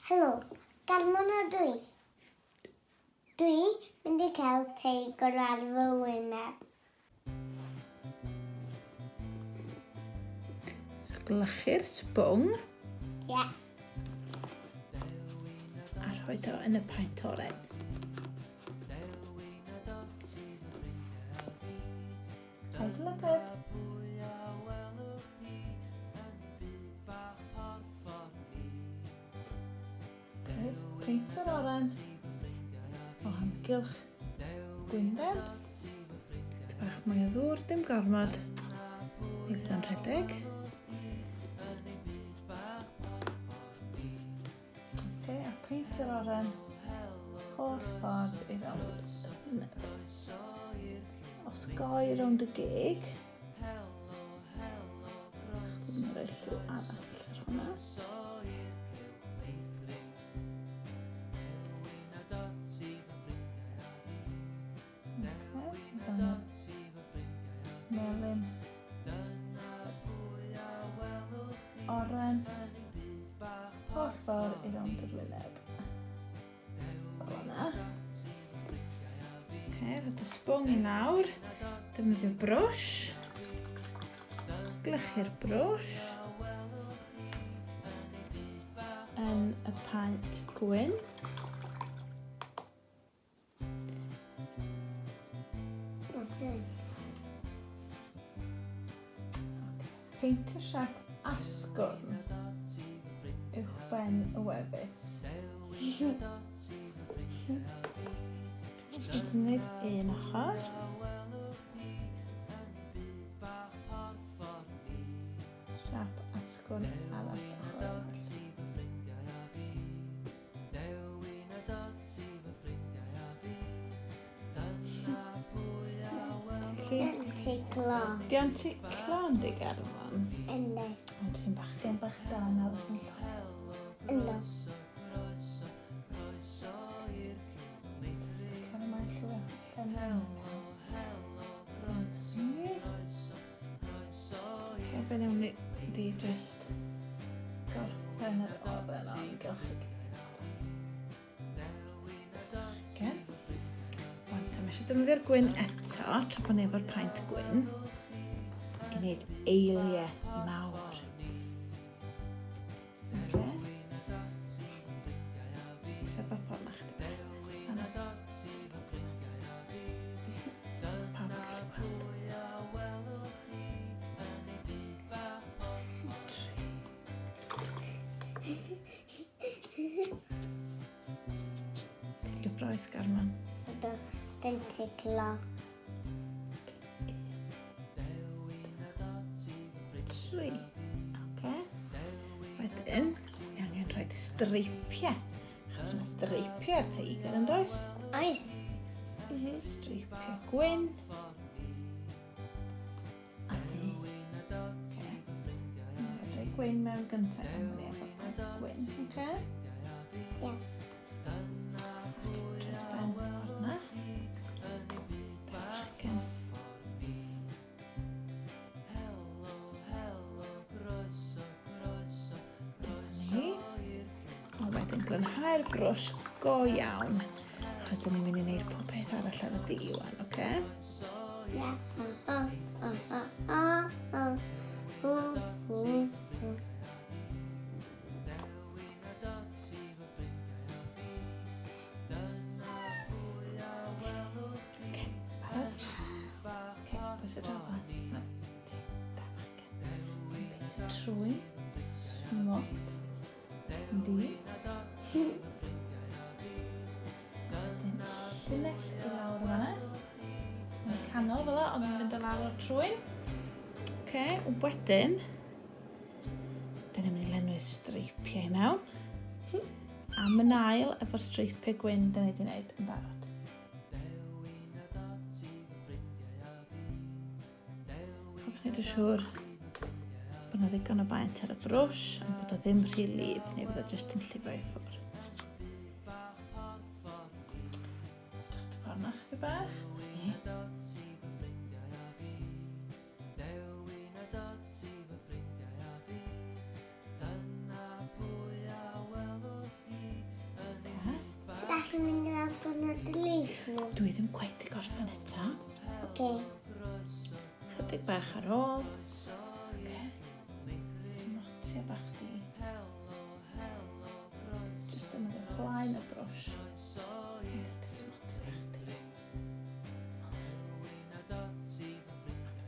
Helo, galmon o dwi. Dwi mynd i cael teigr ar fy wyneb. So glychu'r sbwng Ie. a rhoi o yn y paent oren. Paid lygyd. Peint o'r oren o amgylch gwyneb. Bach mwy o ddŵr, dim gormod i fod yn rhedeg. A peint o'r oren holl ffordd i rownd y wyneb. Osgoi rownd y geg. Dwi'n rhoi lliw arall ar hwnna. Melyn oren holl ffordd i rownd yr wyneb. Fel yna. Rhaid y sbwng i lawr. Defnyddio brwsh. Glychu'r brwsh yn y paent gwyn. Peint y siap asgwrn uwchben y wefus. Defnyddio un ochr. Siap asgwrn arall ochr arall. Ticlo. Di o'n ticlo yn dig arfon? Ynddo. Ond ti'n bachgen bach da nawr sy'n llaw. Ynddo. Cael yma llwyr allan yn be newn ni di just gorffen yr oren o amgylch y geg. Ond mae eisiau defnyddio'r gwyn eto, tra bod efo'r paent gwyn, i wneud eiliau mawr. Sef o ffordd na chdi. Pawb yn gallu gweld. Ti'n gyffroes, Garman? Ynddo. Dim ticlo. Tri. Wedyn, ni angen rhoi streipiau. Achos mae streipiau ar teigr yn does? Oes. Streipiau gwyn. A di. Rhoi gwyn mewn gyntaf yn mynd efo paent gwyn. Ie. A wedyn glanhau'r brwsh go iawn, achos ni'n mynd i wneud pob peth arall ar y diwan, oce? Ie. Barod? Pwys y drafod. Peint y trwy, smot, di. Wedyn llinell i lawr o fanna. Mae'n canol fel o, ond yn mynd o lawr o'r trwyn. Wedyn, dyn ni'n mynd i lenwi'r streipiau i mewn. A mae'n ail efo'r streipiau gwyn dyn ni wedi gwneud yn barod. Rhaid wneud yn siŵr bod yna ddigon o baent ar y brwsh, ond bod o ddim rhy lib, neu bod o jyst yn llifo i ffwrdd. Drwch ffordd na chydig bach. chi'n mynd i weld diwrnod y leaf nhw? Dwi ddim cweit i gorffen eto. Oce. Chydig bach ar ôl. Okay. Smotia bach di. Just yn y blaen y brwsh.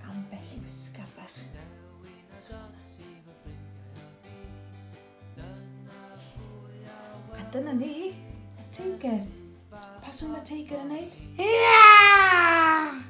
Ambell i wisgar bach. A dyna ni, y teigr. Pa sŵn mae teigr yn neud? Ia!